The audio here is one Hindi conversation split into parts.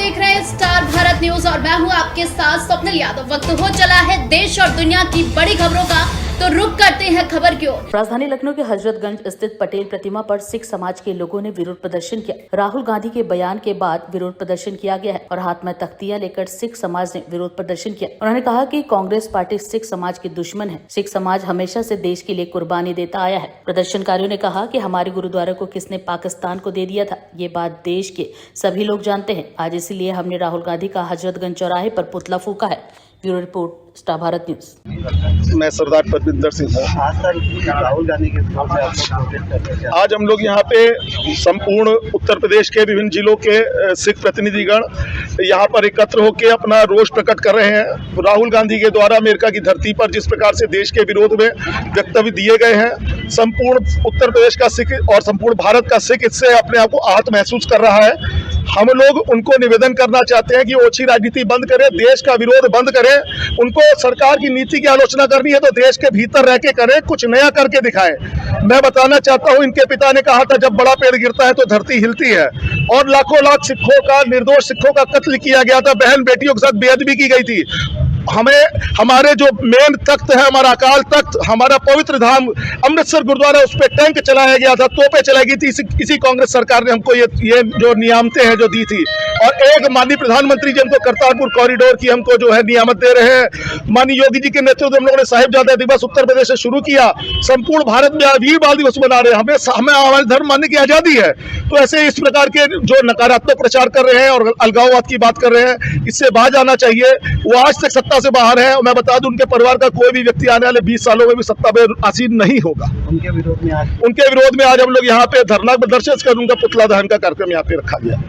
देख रहे हैं स्टार भारत न्यूज और मैं हूं आपके साथ स्वप्निल यादव। वक्त हो चला है देश और दुनिया की बड़ी खबरों का, तो रुक करते हैं खबर की ओर। राजधानी लखनऊ के हजरतगंज स्थित पटेल प्रतिमा पर सिख समाज के लोगों ने विरोध प्रदर्शन किया। राहुल गांधी के बयान के बाद विरोध प्रदर्शन किया गया है और हाथ में तख्तियां लेकर सिख समाज ने विरोध प्रदर्शन किया। उन्होंने कहा कि कांग्रेस पार्टी सिख समाज के दुश्मन है। सिख समाज हमेशा से देश के लिए कुर्बानी देता आया है। प्रदर्शनकारियों ने कहा कि हमारे गुरुद्वारा को किसने पाकिस्तान को दे दिया था, ये बात देश के सभी लोग जानते हैं। आज इसीलिए हमने राहुल गांधी का हजरतगंज चौराहे पर पुतला फूका है। Bureau report, star Bharat news. मैं सरदार परविंदर सिंह हूँ। राहुल गांधी के आज हम लोग यहाँ पे संपूर्ण उत्तर प्रदेश के विभिन्न जिलों के सिख प्रतिनिधिगण यहाँ पर एकत्र होकर अपना रोष प्रकट कर रहे हैं। राहुल गांधी के द्वारा अमेरिका की धरती पर जिस प्रकार से देश के विरोध में वक्तव्य दिए गए हैं, संपूर्ण उत्तर प्रदेश का सिख और संपूर्ण भारत का सिख इससे अपने आप को आहत महसूस कर रहा है। हम लोग उनको निवेदन करना चाहते हैं कि ओछी राजनीति बंद करें, देश का विरोध बंद करें। उनको सरकार की नीति की आलोचना करनी है तो देश के भीतर रह के करें, कुछ नया करके दिखाएं। मैं बताना चाहता हूं, इनके पिता ने कहा था जब बड़ा पेड़ गिरता है तो धरती हिलती है, और लाखों लाख सिखों का, निर्दोष सिखों का कत्ल किया गया था, बहन बेटियों के साथ बेअदबी की गई थी। हमारे जो मेन तख्त है, हमारा अकाल तख्त, हमारा पवित्र धाम अमृतसर गुरुद्वारा, उस पर टैंक चलाया गया था, तोपें चलाई गई थी। इसी कांग्रेस सरकार ने हमको ये जो नियामतें हैं जो दी थी, और एक माननीय प्रधानमंत्री जी हमको करतारपुर कॉरिडोर की हमको जो है नियामत दे रहे हैं। माननीय योगी जी के नेतृत्व में हम लोगों ने साहिबजादा दिवस उत्तर प्रदेश से शुरू किया, संपूर्ण भारत में वीर बाल दिवस मना रहे हैं। हमें हमारे धर्म मानने की आजादी है, तो ऐसे इस प्रकार के जो नकारात्मक प्रचार कर रहे हैं और अलगाववाद की बात कर रहे हैं, इससे बाहर आना चाहिए। वो आज तक सत्ता से बाहर है, और मैं बता दूं उनके परिवार का कोई भी व्यक्ति आने वाले 20 सालों में भी सत्ता में आसीन नहीं होगा। उनके विरोध में आज हम लोग यहाँ पे धरना प्रदर्शन कर उनका पुतला दहन का कार्यक्रम यहाँ पे रखा गया।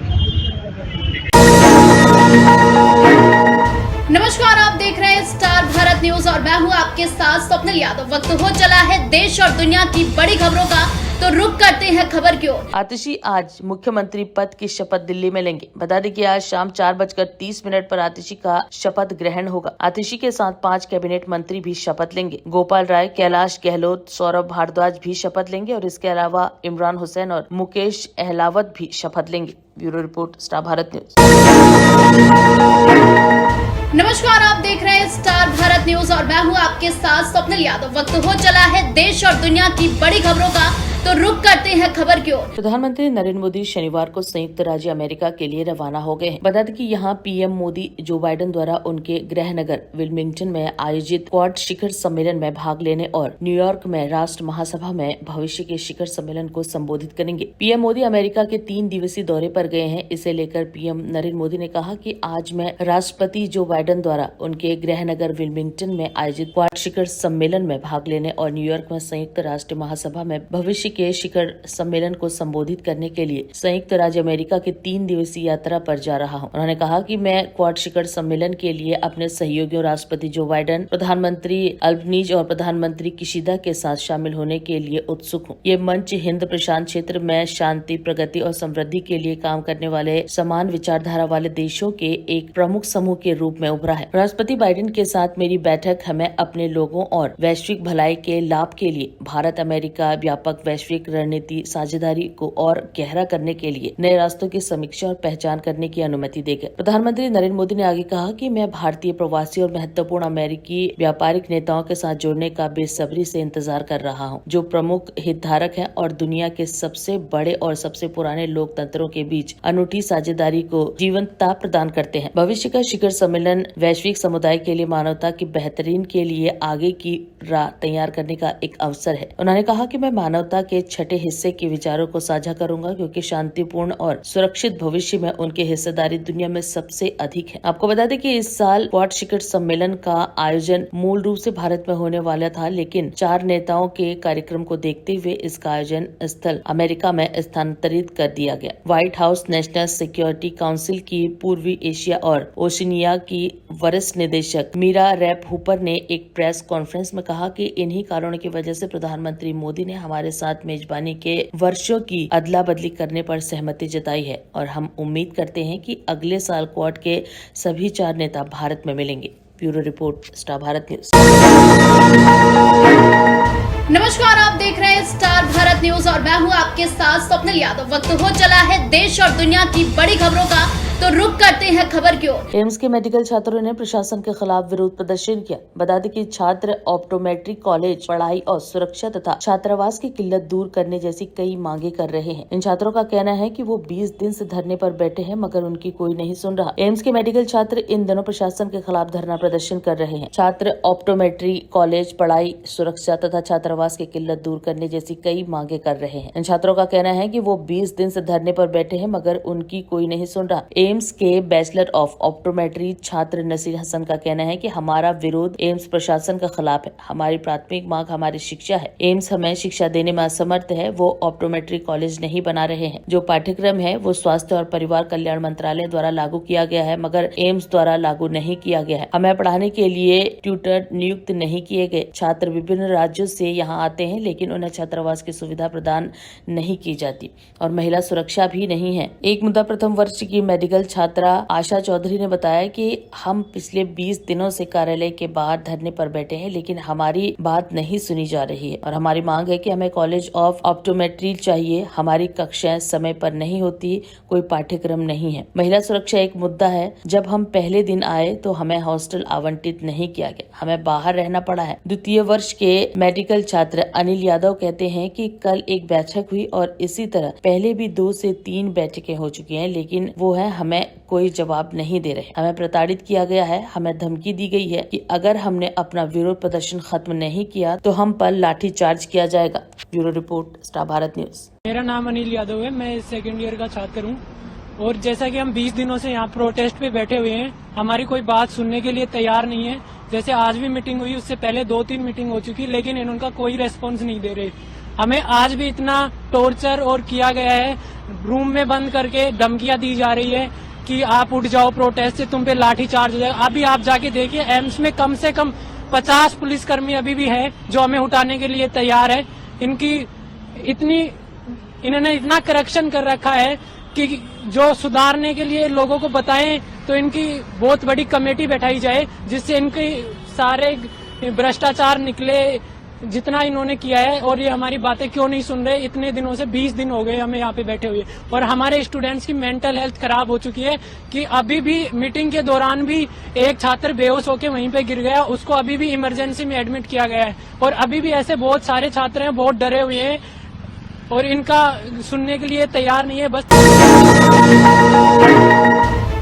नमस्कार, आप देख रहे हैं स्टार भारत न्यूज और मैं हूं आपके साथ स्वप्निल यादव। वक्त हो चला है देश और दुनिया की बड़ी खबरों का, तो रुक करते हैं खबर की ओर। आतिशी आज मुख्यमंत्री पद की शपथ दिल्ली में लेंगे। बता दें कि आज शाम 4:30 पर आतिशी का शपथ ग्रहण होगा। आतिशी के साथ 5 कैबिनेट मंत्री भी शपथ लेंगे। गोपाल राय, कैलाश गहलोत, सौरभ भारद्वाज भी शपथ लेंगे और इसके अलावा इमरान हुसैन और मुकेश अहलावत भी शपथ लेंगे। Bureau report, star Bharat news. नमस्कार, आप देख रहे हैं स्टार भारत न्यूज और मैं हूं आपके साथ स्वप्निल यादव। वक्त हो चला है देश और दुनिया की बड़ी खबरों का, तो रुक करते हैं खबर की ओर। प्रधानमंत्री नरेंद्र मोदी शनिवार को संयुक्त राज्य अमेरिका के लिए रवाना हो गए हैं। बता दें कि यहाँ पीएम मोदी जो बाइडेन द्वारा उनके गृह नगर विल्मिंगटन में आयोजित क्वाड शिखर सम्मेलन में भाग लेने और न्यूयॉर्क में राष्ट्र महासभा में भविष्य के शिखर सम्मेलन को संबोधित करेंगे। पीएम मोदी अमेरिका के 3 दिवसीय दौरे पर गए हैं। इसे लेकर पीएम नरेंद्र मोदी ने कहा कि आज मैं राष्ट्रपति जो बाइडेन द्वारा उनके गृह नगर विल्मिंगटन में आयोजित क्वाड शिखर सम्मेलन में भाग लेने और न्यूयॉर्क में संयुक्त राष्ट्र महासभा में भविष्य के शिखर सम्मेलन को संबोधित करने के लिए संयुक्त राज्य अमेरिका की 3 दिवसीय यात्रा पर जा रहा हूं। उन्होंने कहा कि मैं क्वाड शिखर सम्मेलन के लिए अपने सहयोगियों राष्ट्रपति जो बाइडेन, प्रधानमंत्री अल्बनीज और प्रधानमंत्री किशिदा के साथ शामिल होने के लिए उत्सुक हूँ। ये मंच हिंद प्रशांत क्षेत्र में शांति, प्रगति और समृद्धि के लिए काम करने वाले समान विचारधारा वाले देशों के एक प्रमुख समूह के रूप में उभरा है। राष्ट्रपति बाइडेन के साथ मेरी बैठक हमें अपने लोगों और वैश्विक भलाई के लाभ के लिए भारत अमेरिका व्यापक वैश्विक रणनीति साझेदारी को और गहरा करने के लिए नए रास्तों की समीक्षा और पहचान करने की अनुमति देगा। प्रधानमंत्री नरेंद्र मोदी ने आगे कहा कि मैं भारतीय प्रवासी और महत्वपूर्ण अमेरिकी व्यापारिक नेताओं के साथ जुड़ने का बेसब्री से इंतजार कर रहा हूं, जो प्रमुख हितधारक हैं और दुनिया के सबसे बड़े और सबसे पुराने लोकतंत्रों के बीच अनूठी साझेदारी को जीवंतता प्रदान करते हैं। भविष्य का शिखर सम्मेलन वैश्विक समुदाय के लिए मानवता की बेहतरीन के लिए आगे की राह तैयार करने का एक अवसर है। उन्होंने कहा कि मैं मानवता के छठे हिस्से के विचारों को साझा करूंगा, क्योंकि शांतिपूर्ण और सुरक्षित भविष्य में उनकी हिस्सेदारी दुनिया में सबसे अधिक है। आपको बता दें कि इस साल क्वाड शिखर सम्मेलन का आयोजन मूल रूप से भारत में होने वाला था, लेकिन 4 नेताओं के कार्यक्रम को देखते हुए इसका आयोजन स्थल अमेरिका में स्थानांतरित कर दिया गया। White house national security council की पूर्वी एशिया और ओशिनिया की वरिष्ठ निदेशक मीरा रैप हुपर ने एक प्रेस कॉन्फ्रेंस में कहा कि इन्हीं कारणों की वजह से प्रधानमंत्री मोदी ने हमारे साथ मेजबानी के वर्षों की अदला बदली करने पर सहमति जताई है और हम उम्मीद करते हैं कि अगले साल क्वाड के सभी 4 नेता भारत में मिलेंगे। Bureau report, star Bharat news. नमस्कार, आप देख रहे हैं स्टार भारत न्यूज और मैं हूं आपके साथ स्वप्निल यादव। वक्त हो चला है देश और दुनिया की बड़ी खबरों का, तो रुक करते हैं खबर की ओर। एम्स के मेडिकल छात्रों ने प्रशासन के खिलाफ विरोध प्रदर्शन किया। बता दें कि छात्र ऑप्टोमेट्री कॉलेज पढ़ाई और सुरक्षा तथा छात्रावास की किल्लत दूर करने जैसी कई मांगे कर रहे हैं। इन छात्रों का कहना है कि वो 20 दिन से धरने पर बैठे हैं मगर उनकी कोई नहीं सुन रहा। एम्स के मेडिकल छात्र इन दिनों प्रशासन के खिलाफ धरना प्रदर्शन कर रहे हैं। छात्र ऑप्टोमेट्री कॉलेज पढ़ाई सुरक्षा तथा छात्रावास की किल्लत दूर करने जैसी कई मांगे कर रहे हैं। इन छात्रों का कहना है कि वो 20 दिन से धरने पर बैठे हैं मगर उनकी कोई नहीं सुन रहा। एम्स के बैचलर ऑफ ऑप्टोमेट्री छात्र नसीर हसन का कहना है कि हमारा विरोध एम्स प्रशासन के खिलाफ है। हमारी प्राथमिक मांग हमारी शिक्षा है। एम्स हमें शिक्षा देने में असमर्थ है। वो ऑप्टोमेट्री कॉलेज नहीं बना रहे हैं। जो पाठ्यक्रम है वो स्वास्थ्य और परिवार कल्याण मंत्रालय द्वारा लागू किया गया है मगर एम्स द्वारा लागू नहीं किया गया है। हमें पढ़ाने के लिए ट्यूटर नियुक्त नहीं किए गए। छात्र विभिन्न राज्यों से यहाँ आते हैं लेकिन उन्हें छात्रावास की सुविधा प्रदान नहीं की जाती और महिला सुरक्षा भी नहीं है। एक मुद्दा प्रथम वर्ष की मेडिकल छात्रा आशा चौधरी ने बताया कि हम पिछले 20 दिनों से कार्यालय के बाहर धरने पर बैठे हैं लेकिन हमारी बात नहीं सुनी जा रही है और हमारी मांग है कि हमें कॉलेज ऑफ ऑप्टोमेट्री चाहिए। हमारी कक्षाएं समय पर नहीं होती, कोई पाठ्यक्रम नहीं है। महिला सुरक्षा एक मुद्दा है। जब हम पहले दिन आए तो हमें हॉस्टल आवंटित नहीं किया गया, हमें बाहर रहना पड़ा है। द्वितीय वर्ष के मेडिकल छात्र अनिल यादव कहते हैं कि कल एक बैठक हुई और इसी तरह पहले भी 2 से 3 बैठकें हो चुकी हैं लेकिन वो है हमें कोई जवाब नहीं दे रहे। हमें प्रताड़ित किया गया है। हमें धमकी दी गई है कि अगर हमने अपना विरोध प्रदर्शन खत्म नहीं किया तो हम पर लाठी चार्ज किया जाएगा। Bureau report, star Bharat news. मेरा नाम अनिल यादव है। मैं सेकेंड ईयर का छात्र हूँ और जैसा कि हम 20 दिनों से यहाँ प्रोटेस्ट पे बैठे हुए हैं, हमारी कोई बात सुनने के लिए तैयार नहीं है। जैसे आज भी मीटिंग हुई, उससे पहले 2-3 मीटिंग हो चुकी लेकिन इनका कोई रेस्पॉन्स नहीं दे रहे। हमें आज भी इतना टॉर्चर और किया गया है, रूम में बंद करके धमकियां दी जा रही है कि आप उठ जाओ प्रोटेस्ट से, तुम पे लाठी चार्ज हो जाएगा। अभी आप जाके देखिए एम्स में कम से कम 50 पुलिसकर्मी अभी भी है जो हमें उठाने के लिए तैयार है। इन्होंने इतना करप्शन कर रखा है कि जो सुधारने के लिए लोगों को बताएं तो इनकी बहुत बड़ी कमेटी बैठाई जाए जिससे इनके सारे भ्रष्टाचार निकले जितना इन्होंने किया है। और ये हमारी बातें क्यों नहीं सुन रहे? इतने दिनों से 20 दिन हो गए हमें यहाँ पे बैठे हुए और हमारे स्टूडेंट्स की मेंटल हेल्थ खराब हो चुकी है कि अभी भी मीटिंग के दौरान भी एक छात्र बेहोश होकर वहीं पे गिर गया, उसको अभी भी इमरजेंसी में एडमिट किया गया है। और अभी भी ऐसे बहुत सारे छात्र हैं, बहुत डरे हुए हैं और इनका सुनने के लिए तैयार नहीं है। बस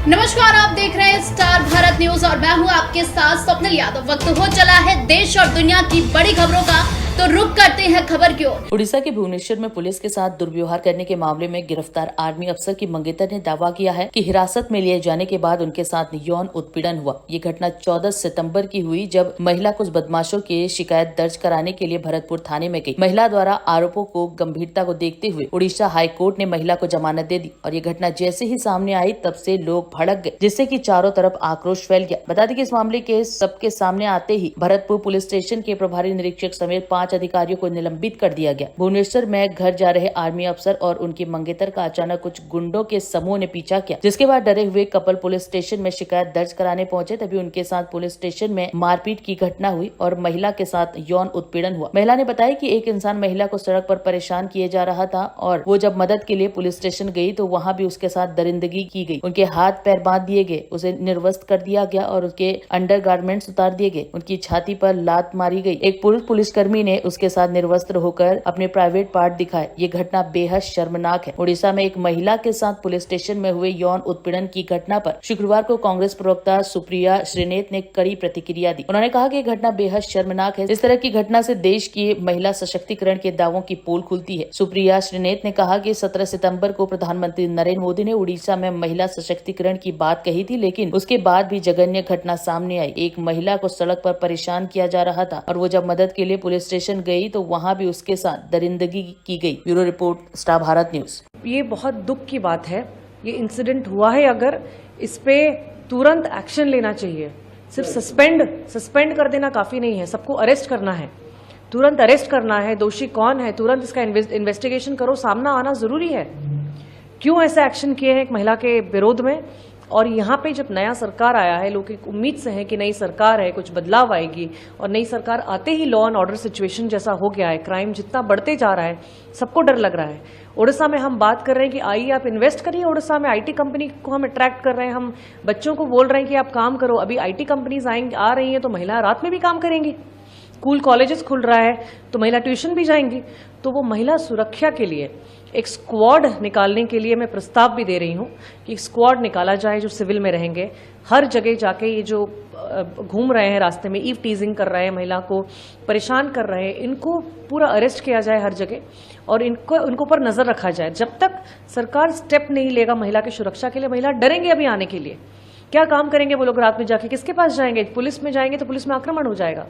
नमस्कार, आप देख रहे हैं स्टार भारत न्यूज और मैं हूं आपके साथ स्वप्निल यादव। वक्त हो चला है देश और दुनिया की बड़ी खबरों का, तो रुक करते हैं खबर की ओर। उड़ीसा के भुवनेश्वर में पुलिस के साथ दुर्व्यवहार करने के मामले में गिरफ्तार आर्मी अफसर की मंगेतर ने दावा किया है कि हिरासत में लिए जाने के बाद उनके साथ यौन उत्पीड़न हुआ। ये घटना 14 सितंबर की हुई जब महिला कुछ बदमाशों की शिकायत दर्ज कराने के लिए भरतपुर थाने में गई। महिला द्वारा आरोपों को गंभीरता को देखते हुए उड़ीसा हाई कोर्ट ने महिला को जमानत दे दी और ये घटना जैसे ही सामने आई तब से लोग भड़क गए जिससे कि चारों तरफ आक्रोश फैल गया। बता दें कि इस मामले के सबके सामने आते ही भरतपुर पुलिस स्टेशन के प्रभारी निरीक्षक समेत 5 अधिकारियों को निलंबित कर दिया गया। भुवनेश्वर में घर जा रहे आर्मी अफसर और उनकी मंगेतर का अचानक कुछ गुंडों के समूह ने पीछा किया, जिसके बाद डरे हुए कपल पुलिस स्टेशन में शिकायत दर्ज कराने पहुंचे। तभी उनके साथ पुलिस स्टेशन में मारपीट की घटना हुई और महिला के साथ यौन उत्पीड़न हुआ। महिला ने बताया कि एक इंसान महिला को सड़क पर परेशान किए जा रहा था और वो जब मदद के लिए पुलिस स्टेशन गई तो वहाँ भी उसके साथ दरिंदगी की गई। उनके हाथ पैर बांध दिए गए, उसे निर्वस्त्र कर दिया गया और उसके अंडरगारमेंट्स उतार दिए गए। उनकी छाती पर लात मारी गई। एक पुरुष पुलिसकर्मी ने उसके साथ निर्वस्त्र होकर अपने प्राइवेट पार्ट दिखाए। ये घटना बेहद शर्मनाक है। उड़ीसा में एक महिला के साथ पुलिस स्टेशन में हुए यौन उत्पीड़न की घटना पर शुक्रवार को कांग्रेस प्रवक्ता सुप्रिया श्रीनेत ने कड़ी प्रतिक्रिया दी। उन्होंने कहा कि घटना बेहद शर्मनाक है। इस तरह की घटना से देश की महिला सशक्तिकरण के दावों की पोल खुलती है। सुप्रिया श्रीनेत ने कहा कि 17 सितंबर को प्रधानमंत्री नरेंद्र मोदी ने उड़ीसा में महिला सशक्तिकरण की बात कही थी, लेकिन उसके बाद भी जघन्य घटना सामने आई। एक महिला को सड़क पर परेशान किया जा रहा था और वो जब मदद के लिए पुलिस स्टेशन गई तो वहाँ भी उसके साथ दरिंदगी की गई। Bureau report, star Bharat news. ये बहुत दुख की बात है। ये इंसिडेंट हुआ है, अगर इस पे तुरंत एक्शन लेना चाहिए। सिर्फ सस्पेंड कर देना काफी नहीं है, सबको अरेस्ट करना है, तुरंत अरेस्ट करना है। दोषी कौन है तुरंत इसका इन्वेस्टिगेशन करो, सामना आना जरूरी है। क्यों ऐसे एक्शन किए हैं एक महिला के विरोध में, और यहाँ पे जब नया सरकार आया है, लोग एक उम्मीद से हैं कि नई सरकार है, कुछ बदलाव आएगी, और नई सरकार आते ही लॉ एंड ऑर्डर सिचुएशन जैसा हो गया है, क्राइम जितना बढ़ते जा रहा है, सबको डर लग रहा है। उड़ीसा में हम बात कर रहे हैं कि आइए आप इन्वेस्ट करिए, उड़ीसा में आईटी कंपनी को हम अट्रैक्ट कर रहे हैं, हम बच्चों को बोल रहे हैं कि आप काम करो। अभी आईटी कंपनीज आ रही हैं तो महिला रात में भी काम करेंगी, स्कूल कॉलेजेस खुल रहा है तो महिला ट्यूशन भी जाएंगी। तो वो महिला सुरक्षा के लिए एक स्क्वाड निकालने के लिए मैं प्रस्ताव भी दे रही हूँ कि एक स्क्वाड निकाला जाए जो सिविल में रहेंगे, हर जगह जाके ये जो घूम रहे हैं रास्ते में, ईव टीजिंग कर रहे हैं, महिला को परेशान कर रहे हैं, इनको पूरा अरेस्ट किया जाए हर जगह और इनको पर नजर रखा जाए। जब तक सरकार स्टेप नहीं लेगा महिला की सुरक्षा के लिए, महिला डरेंगे अभी आने के लिए। क्या काम करेंगे वो लोग रात में जाके, किसके पास जाएंगे? पुलिस में जाएंगे तो पुलिस में आक्रमण हो जाएगा।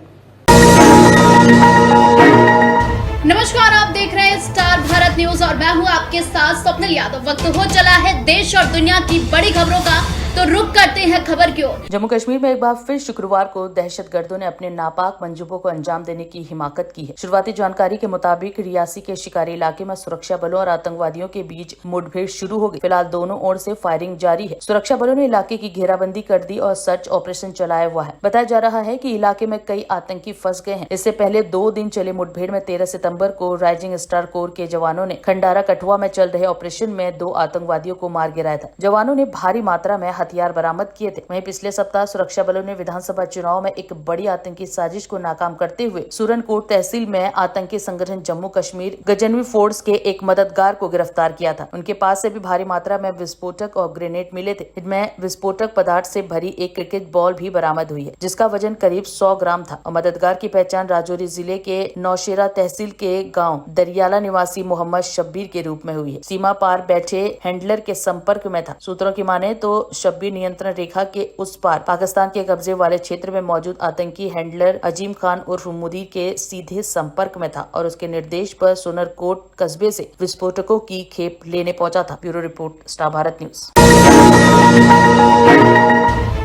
नमस्कार, आप देख रहे हैं स्टार भारत न्यूज और मैं हूं आपके साथ स्वप्निल यादव। वक्त हो चला है देश और दुनिया की बड़ी खबरों का, तो रुक करते हैं खबर की ओर। जम्मू कश्मीर में एक बार फिर शुक्रवार को दहशतगर्दों ने अपने नापाक मंसूबों को अंजाम देने की हिमाकत की है। शुरुआती जानकारी के मुताबिक रियासी के शिकारी इलाके में सुरक्षा बलों और आतंकवादियों के बीच मुठभेड़ शुरू हो गई। फिलहाल दोनों ओर से फायरिंग जारी है। सुरक्षा बलों ने इलाके की घेराबंदी कर दी और सर्च ऑपरेशन चलाया हुआ है। बताया जा रहा है कि इलाके में कई आतंकी फंस गए हैं। इससे पहले 2 दिन चले मुठभेड़ में 13 सितंबर को राइजिंग स्टार कोर के जवानों ने खंडारा कठुआ में चल रहे ऑपरेशन में 2 आतंकवादियों को मार गिराया था। जवानों ने भारी मात्रा में हथियार बरामद किए थे। वहीं पिछले सप्ताह सुरक्षा बलों ने विधानसभा चुनाव में एक बड़ी आतंकी साजिश को नाकाम करते हुए सुरनकोट तहसील में आतंकी संगठन जम्मू कश्मीर गजनवी फोर्स के एक मददगार को गिरफ्तार किया था। उनके पास से भी भारी मात्रा में विस्फोटक और ग्रेनेड मिले थे। इनमें विस्फोटक पदार्थ से भरी एक क्रिकेट बॉल भी बरामद हुई है, जिसका वजन करीब 100 ग्राम था। और मददगार की पहचान राजौरी जिले के नौशेरा तहसील के गाँव दरियाला निवासी मोहम्मद शब्बीर के रूप में हुई है। सीमा पार बैठे हैंडलर के संपर्क में था। सूत्रों की माने तो शब्बीर नियंत्रण रेखा के उस पार पाकिस्तान के कब्जे वाले क्षेत्र में मौजूद आतंकी हैंडलर अजीम खान उर्फ मुदीर के सीधे संपर्क में था और उसके निर्देश पर सुरनकोट कस्बे से विस्फोटकों की खेप लेने पहुंचा था। Bureau report, star Bharat news.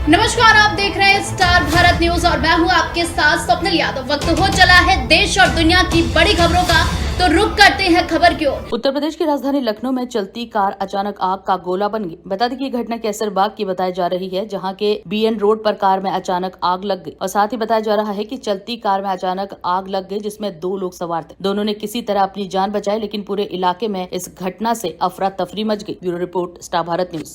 नमस्कार, आप देख रहे हैं स्टार भारत न्यूज और मैं हूं आपके साथ स्वप्निल यादव। वक्त हो चला है देश और दुनिया की बड़ी खबरों का, तो रुक करते हैं खबर की ओर। उत्तर प्रदेश की राजधानी लखनऊ में चलती कार अचानक आग का गोला बन गई। बता दें कि ये घटना कैसरबाग की बताई जा रही है, जहां के BN रोड पर कार में अचानक आग लग गई। और साथ ही बताया जा रहा है कि चलती कार में अचानक आग लग गई, जिसमें 2 लोग सवार थे। दोनों ने किसी तरह अपनी जान बचाई, लेकिन पूरे इलाके में इस घटना से अफरा तफरी मच गई। Bureau report, star Bharat news.